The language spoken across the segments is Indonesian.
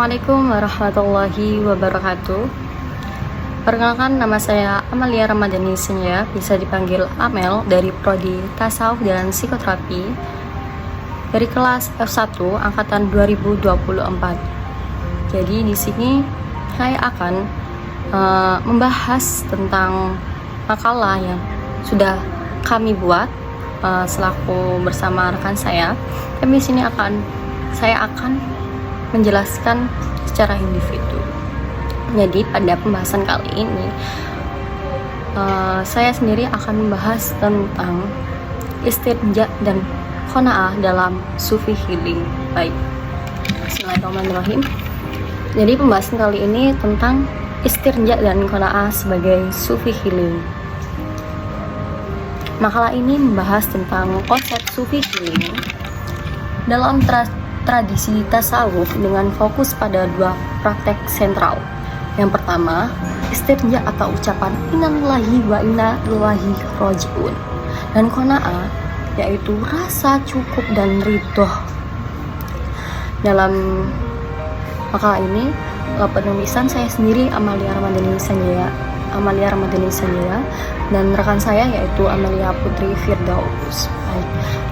Assalamualaikum warahmatullahi wabarakatuh. Perkenalkan, nama saya Amalia Ramadhani Senya, bisa dipanggil Amel, dari Prodi Tasawuf dan Psikoterapi dari kelas F1 angkatan 2024. Jadi di sini saya akan membahas tentang makalah yang sudah kami buat selaku bersama rekan saya. Tapi di sini saya akan menjelaskan secara individu. Jadi pada pembahasan kali ini saya sendiri akan membahas tentang istirja dan qanaah dalam sufi healing. Baik, bismillahirrahmanirrahim. Jadi pembahasan kali ini tentang istirja dan qanaah sebagai sufi healing. Makalah ini membahas tentang konsep sufi healing dalam tradisi tasawuf dengan fokus pada dua praktek sentral. Yang pertama, istirja atau ucapan inna lillahi wa inna ilaihi raji'un, dan qanaah yaitu rasa cukup dan ridho. Dalam makalah ini penulisan saya sendiri Amalia Ramadhani Sanjaya dan rekan saya yaitu Amalia Putri Firdaus.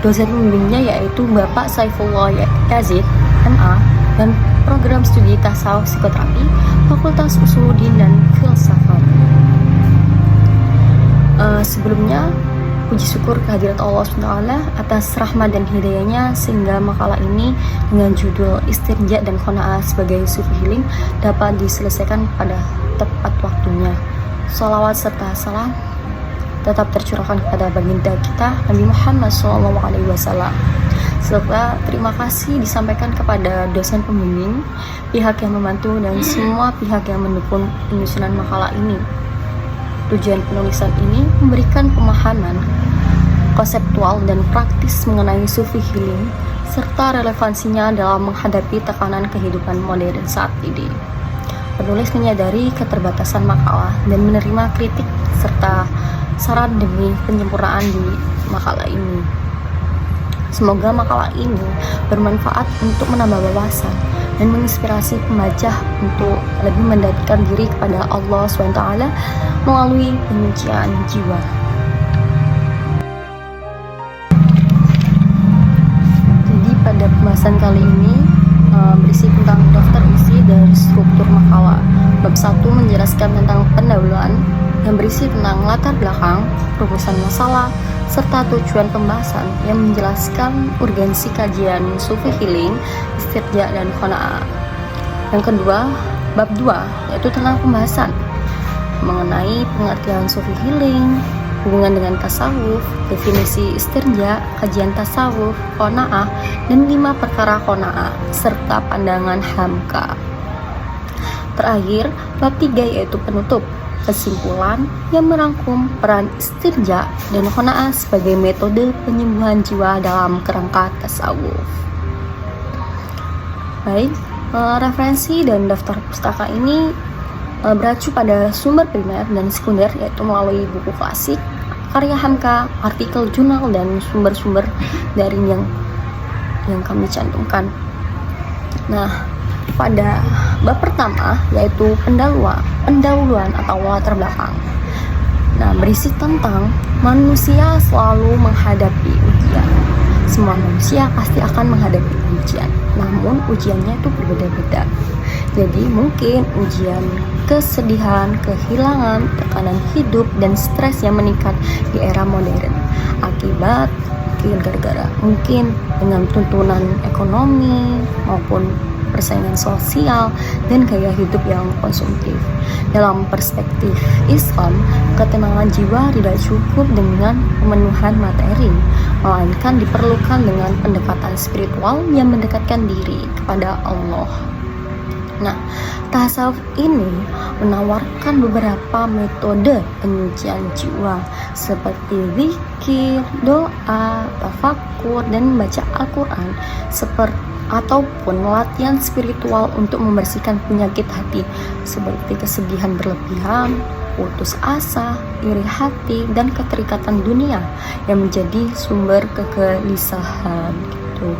Dosen pembimbingnya yaitu Bapak Saifullah Yazid, MA, dan program studi tasawuf psikoterapi Fakultas Usuluddin dan Filsafat. Sebelumnya, puji syukur kehadirat Allah SWT atas rahmat dan hidayahnya sehingga makalah ini dengan judul istirja dan qanaah sebagai sufi healing dapat diselesaikan pada tepat waktunya. Shalawat serta salam tetap tercurahkan kepada baginda kita Nabi Muhammad SAW. Serta terima kasih disampaikan kepada dosen pembimbing, pihak yang membantu, dan semua pihak yang mendukung penyusunan makalah ini. Tujuan penulisan ini memberikan pemahaman konseptual dan praktis mengenai sufi healing serta relevansinya dalam menghadapi tekanan kehidupan modern saat ini. Penulis menyadari keterbatasan makalah dan menerima kritik serta saran demi penyempurnaan di makalah ini. Semoga makalah ini bermanfaat untuk menambah wawasan dan menginspirasi pembaca untuk lebih mendekatkan diri kepada Allah SWT melalui penyucian jiwa. Jadi pada pembahasan kali ini berisi tentang daftar isi dari struktur makalah. Bab 1 menjelaskan tentang pendahuluan yang berisi tentang latar belakang, rumusan masalah, serta tujuan pembahasan yang menjelaskan urgensi kajian sufi healing, istirja, dan qanaah. Yang kedua, bab 2, yaitu tentang pembahasan mengenai pengertian sufi healing, hubungan dengan tasawuf, definisi istirja, kajian tasawuf, qanaah, dan 5 perkara qanaah, serta pandangan Hamka. Terakhir, bab 3 yaitu penutup, kesimpulan yang merangkum peran istirja dan qanaah sebagai metode penyembuhan jiwa dalam kerangka tasawuf. Baik, referensi dan daftar pustaka ini beracu pada sumber primer dan sekunder, yaitu melalui buku klasik, karya Hamka, artikel jurnal, dan sumber-sumber daring yang kami cantumkan. Nah, pada bab pertama yaitu pendahuluan atau latar belakang. Nah, berisi tentang manusia selalu menghadapi ujian. Semua manusia pasti akan menghadapi ujian, namun ujiannya itu berbeda-beda. Jadi mungkin ujian kesedihan, kehilangan, tekanan hidup, dan stres yang meningkat di era modern akibat mungkin dengan tuntunan ekonomi maupun persaingan sosial dan gaya hidup yang konsumtif. Dalam perspektif Islam, ketenangan jiwa tidak cukup dengan pemenuhan materi, melainkan diperlukan dengan pendekatan spiritual yang mendekatkan diri kepada Allah. Nah, tasawuf ini menawarkan beberapa metode penyucian jiwa seperti zikir, doa, tafakur, dan membaca Al-Quran ataupun latihan spiritual untuk membersihkan penyakit hati seperti kesedihan berlebihan, putus asa, iri hati, dan keterikatan dunia yang menjadi sumber kegelisahan. gitu.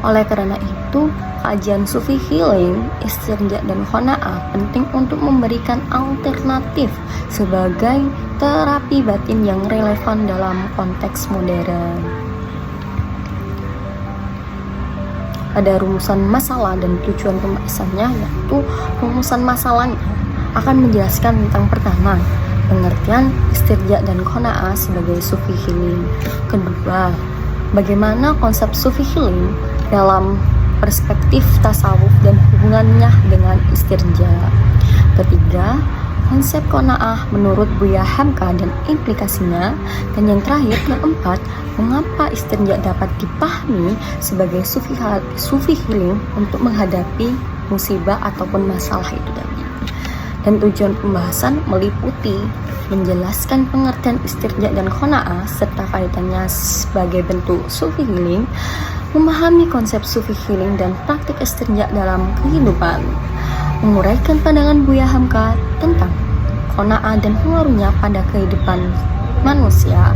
Oleh karena itu, kajian Sufi healing, istirja dan qanaah penting untuk memberikan alternatif sebagai terapi batin yang relevan dalam konteks modern. Ada rumusan masalah dan tujuan pembahasannya, yaitu rumusan masalahnya akan menjelaskan tentang pertama, pengertian istirja dan qanaah sebagai Sufi healing. Kedua, bagaimana konsep Sufi healing dalam perspektif tasawuf dan hubungannya dengan istirja. Ketiga, konsep qanaah menurut Buya Hamka dan implikasinya. Dan yang terakhir, keempat, mengapa istirja dapat dipahami sebagai Sufi healing untuk menghadapi musibah ataupun masalah itu tadi. Dan tujuan pembahasan meliputi menjelaskan pengertian istirja dan qanaah serta kaitannya sebagai bentuk Sufi healing, memahami konsep Sufi healing dan praktik istirja dalam kehidupan, menguraikan pandangan Buya Hamka tentang qanaah dan pengaruhnya pada kehidupan manusia,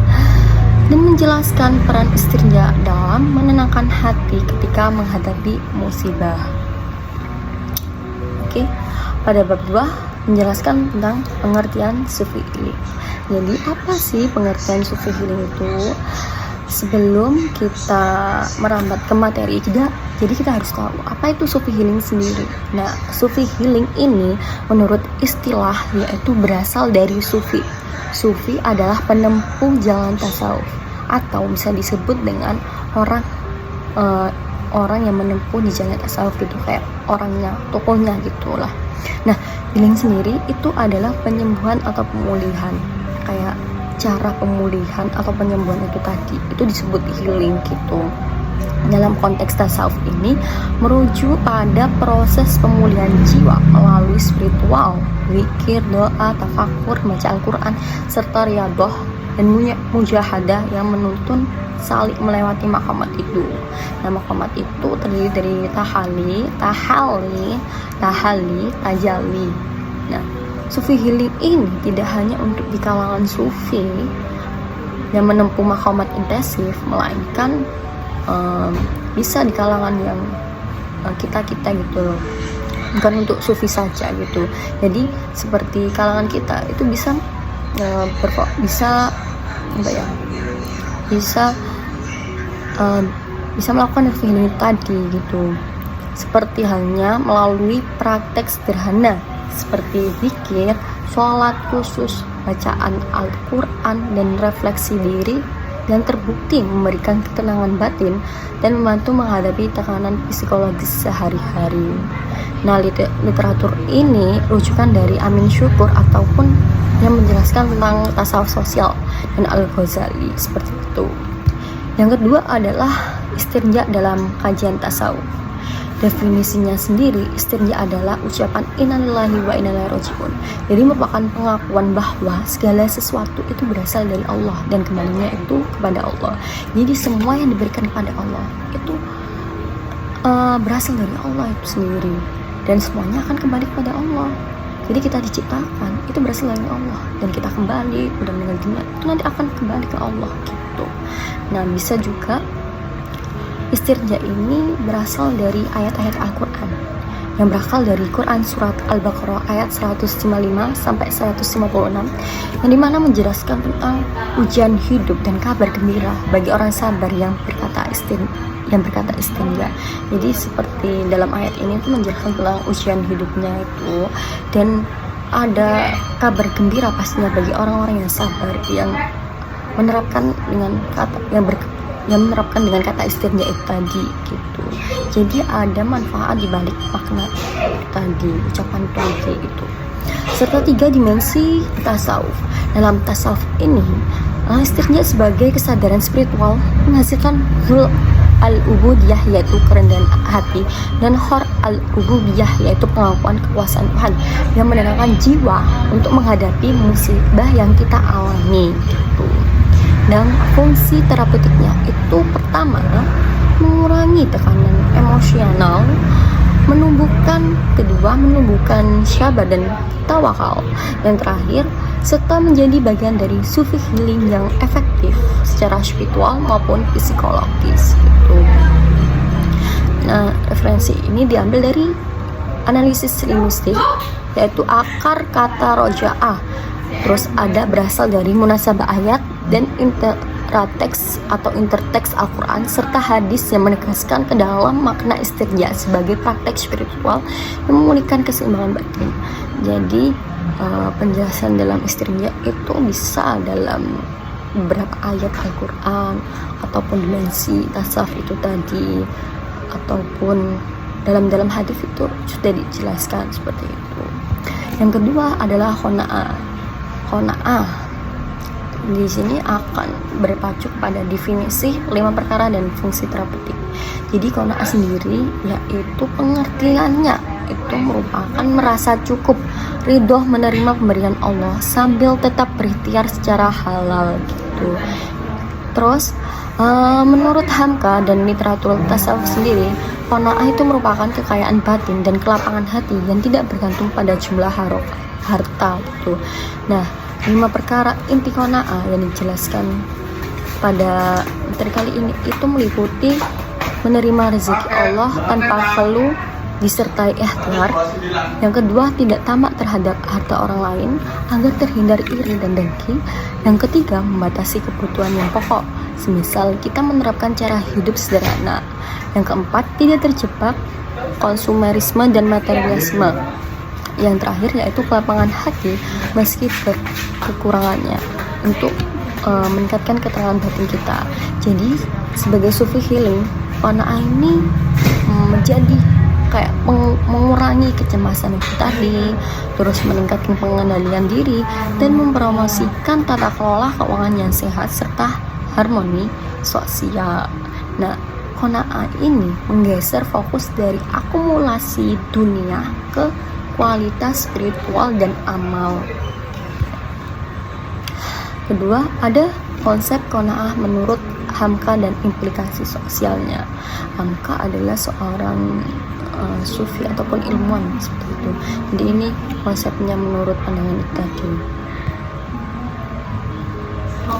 dan menjelaskan peran istirja dalam menenangkan hati ketika menghadapi musibah. Oke, pada bab 2 menjelaskan tentang pengertian Sufi healing. Jadi apa sih pengertian Sufi healing itu? Sebelum kita merambat ke materi kita, jadi kita harus tahu apa itu Sufi healing sendiri. Nah, Sufi healing ini menurut istilah yaitu berasal dari Sufi. Sufi adalah penempuh jalan tasawuf, atau bisa disebut dengan orang yang menempuh di jalan tasawuf gitu, kayak orangnya, tokohnya gitulah. Nah, healing sendiri itu adalah penyembuhan atau pemulihan, kayak cara pemulihan atau penyembuhan itu tadi, itu disebut healing gitu. Dalam konteks tasawuf ini merujuk pada proses pemulihan jiwa melalui spiritual, zikir, doa, tafakur, baca Al-Quran, serta riyadhah dan mujahadah yang menuntun saling melewati maqamat itu. Nah, maqamat itu terdiri dari tahalli, tajalli. Nah, Sufi healing ini tidak hanya untuk di kalangan Sufi yang menempuh maqamat intensif, melainkan bisa di kalangan yang kita gitu loh, bukan untuk Sufi saja gitu. Jadi seperti kalangan kita itu bisa bisa melakukan healing tadi gitu, seperti halnya melalui praktek sederhana seperti zikir, sholat khusus, bacaan Al-Quran, dan refleksi diri, dan terbukti memberikan ketenangan batin dan membantu menghadapi tekanan psikologis sehari-hari. Nah, literatur ini rujukan dari Amin Syukur ataupun yang menjelaskan tentang tasawuf sosial dan Al-Ghazali seperti itu. Yang kedua adalah istirja dalam kajian tasawuf. Definisinya sendiri, istirja adalah ucapan innalillahi wa inna ilaihi raji'un. Jadi merupakan pengakuan bahwa segala sesuatu itu berasal dari Allah dan kembalinya itu kepada Allah. Jadi semua yang diberikan kepada Allah itu berasal dari Allah itu sendiri, dan semuanya akan kembali kepada Allah. Jadi kita diciptakan itu berasal dari Allah, dan kita kembali udah meninggal dunia itu nanti akan kembali ke Allah gitu. Nah, bisa juga istirja ini berasal dari ayat-ayat Al-Quran yang berakal dari Quran surat Al-Baqarah ayat 155 sampai 156, yang dimana menjelaskan tentang ujian hidup dan kabar gembira bagi orang sabar yang berkata istirja. Jadi seperti dalam ayat ini itu menjelaskan tentang ujian hidupnya itu, dan ada kabar gembira pastinya bagi orang-orang yang sabar, yang menerapkan dengan kata istirja itu tadi gitu. Jadi ada manfaat di balik makna tadi, ucapan tadi itu. Serta 3 dimensi tasawuf. Dalam tasawuf ini, istirja sebagai kesadaran spiritual menghasilkan zul al-ubudiyah yaitu kerendahan hati, dan khor al-ubudiyah yaitu pengakuan kekuasaan Tuhan yang menenangkan jiwa untuk menghadapi musibah yang kita alami gitu. Dan fungsi terapeutiknya itu pertama, mengurangi tekanan emosional, menumbuhkan syabar dan tawakal, dan terakhir serta menjadi bagian dari Sufi healing yang efektif secara spiritual maupun psikologis gitu. Nah, referensi ini diambil dari analisis linguistik, yaitu akar kata roja'ah. Terus ada berasal dari munasabah ayat dan intrateks atau interteks Al-Quran serta hadis yang menegaskan ke dalam makna istirja sebagai praktek spiritual yang memulihkan keseimbangan batin. Jadi penjelasan dalam istirja itu bisa dalam beberapa ayat Al-Quran ataupun dimensi tasawuf itu tadi, ataupun dalam hadis itu sudah dijelaskan seperti itu. Yang kedua adalah qanaah. Qanaah di sini akan berpacu pada definisi 5 perkara dan fungsi terapeutik. Jadi qanaah sendiri yaitu pengertiannya itu merupakan merasa cukup, ridho menerima pemberian Allah sambil tetap berikhtiar secara halal gitu. Terus menurut Hamka dan literatur tasawuf sendiri, qanaah itu merupakan kekayaan batin dan kelapangan hati yang tidak bergantung pada jumlah harta gitu. Nah, 5 perkara inti qanaah yang dijelaskan pada materi kali ini itu meliputi menerima rezeki Allah tanpa perlu disertai ikhtiar. Yang kedua, tidak tamak terhadap harta orang lain agar terhindar iri dan dengki. Yang ketiga, membatasi kebutuhan yang pokok, semisal kita menerapkan cara hidup sederhana. Yang keempat, tidak terjebak konsumerisme dan materialisme. Yang terakhir yaitu kelapangan hati meski kekurangannya untuk meningkatkan ketenangan batin kita. Jadi sebagai sufi healing, qanaah ini menjadi kayak mengurangi kecemasan itu tadi, terus meningkatkan pengendalian diri dan mempromosikan tata kelola keuangan yang sehat serta harmoni sosial. Nah, qanaah ini menggeser fokus dari akumulasi dunia ke kualitas spiritual dan amal. Kedua, ada konsep qanaah menurut Hamka dan implikasi sosialnya. Hamka adalah seorang sufi ataupun ilmuwan seperti itu. Jadi ini konsepnya menurut pandangan itu tadi.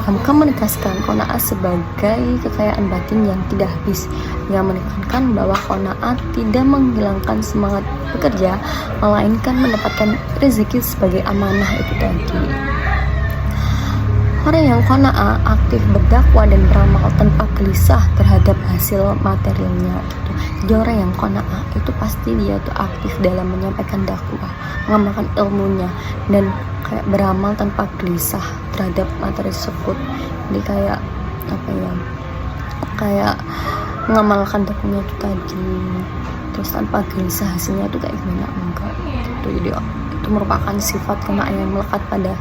Hamka menegaskan qanaah sebagai kekayaan batin yang tidak habis. Ia menekankan bahwa qanaah tidak menghilangkan semangat bekerja, melainkan mendapatkan rezeki sebagai amanah itu tadi. Orang yang qanaah aktif berdakwah dan beramal tanpa gelisah terhadap hasil materialnya gitu. Jadi orang yang qanaah itu pasti dia tuh aktif dalam menyampaikan dakwah, mengamalkan ilmunya dan kayak beramal tanpa gelisah terhadap materi tersebut. Jadi kayak apa ya? Kayak mengamalkan dakwahnya itu tadi. Terus tanpa gelisah hasilnya itu kayak gimana enggak gitu. Jadi itu merupakan sifat qanaah yang melekat pada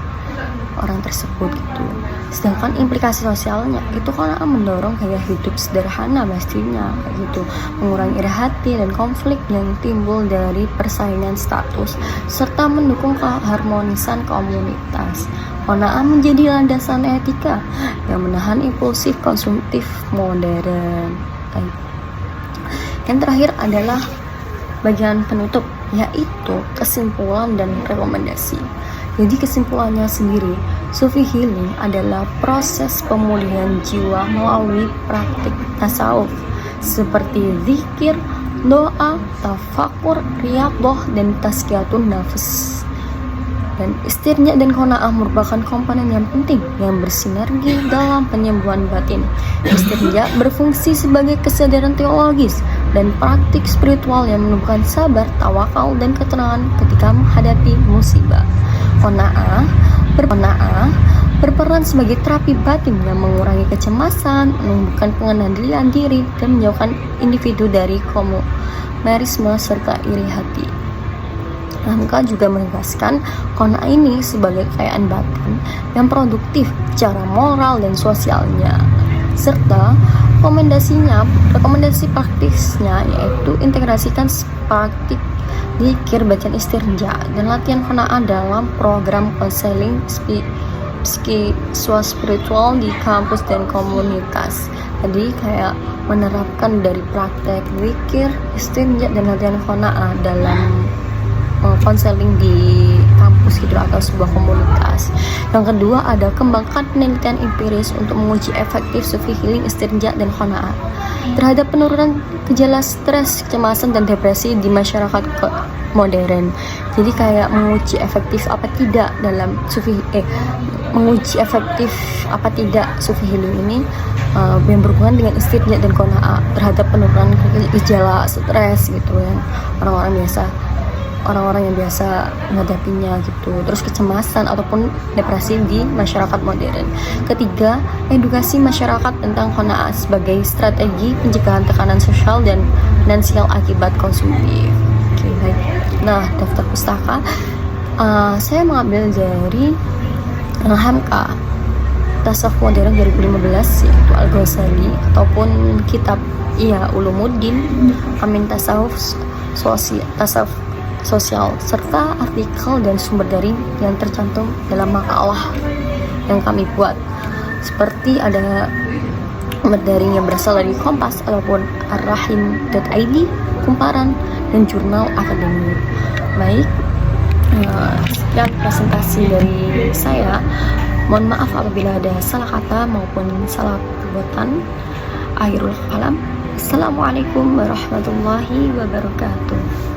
orang tersebut gitu. Sedangkan implikasi sosialnya itu qanaah mendorong gaya hidup sederhana pastinya kayak gitu, mengurangi iri hati dan konflik yang timbul dari persaingan status serta mendukung keharmonisan komunitas. Qanaah menjadi landasan etika yang menahan impulsif konsumtif modern. Yang terakhir adalah bagian penutup, yaitu kesimpulan dan rekomendasi. Jadi kesimpulannya sendiri, Sufi healing adalah proses pemulihan jiwa melalui praktik tasawuf seperti zikir, doa, tafakur, riyadhah, dan tazkiyatun nafs. Dan istirja dan qanaah merupakan komponen yang penting yang bersinergi dalam penyembuhan batin. Istirja berfungsi sebagai kesadaran teologis dan praktik spiritual yang menumbuhkan sabar, tawakal, dan ketenangan ketika menghadapi musibah. Qanaah berperan sebagai terapi batin yang mengurangi kecemasan, menumbuhkan pengendalian diri, dan menjauhkan individu dari konsumerisme serta iri hati. Hamka juga menegaskan qanaah ini sebagai kekayaan batin yang produktif secara moral dan sosialnya, serta rekomendasi praktisnya yaitu integrasikan praktik zikir, bacaan istirja, dan latihan qanaah dalam program konseling spiritual di kampus dan komunitas. Jadi kayak menerapkan dari praktek zikir, istirja, dan latihan qanaah dalam konseling di kampus gitu atau sebuah komunitas. Yang kedua ada kembangkan penelitian empiris untuk menguji efektif sufi healing, istirja dan qanaah terhadap penurunan gejala stres, kecemasan dan depresi di masyarakat modern. Jadi kayak menguji efektif apa tidak dalam menguji efektif apa tidak sufi healing ini yang berhubungan dengan istirja dan qanaah terhadap penurunan gejala stres gitu kan, orang-orang yang biasa menghadapinya gitu, terus kecemasan ataupun depresi di masyarakat modern. Ketiga, edukasi masyarakat tentang qanaah sebagai strategi pencegahan tekanan sosial dan finansial akibat konsumtif. Oke, baik. Nah, daftar pustaka saya mengambil dari Hamka Tasawuf Modern 2015 yaitu Al-Ghazali ataupun kitab Ulumuddin, Amin Tasawuf Sosial serta artikel dan sumber daring yang tercantum dalam makalah yang kami buat, seperti ada daring yang berasal dari Kompas ataupun arrahim.id, Kumparan, dan jurnal akademik. Baik, sekian presentasi dari saya. Mohon maaf apabila ada salah kata maupun salah perbuatan. Akhirul kalam. Assalamualaikum warahmatullahi wabarakatuh.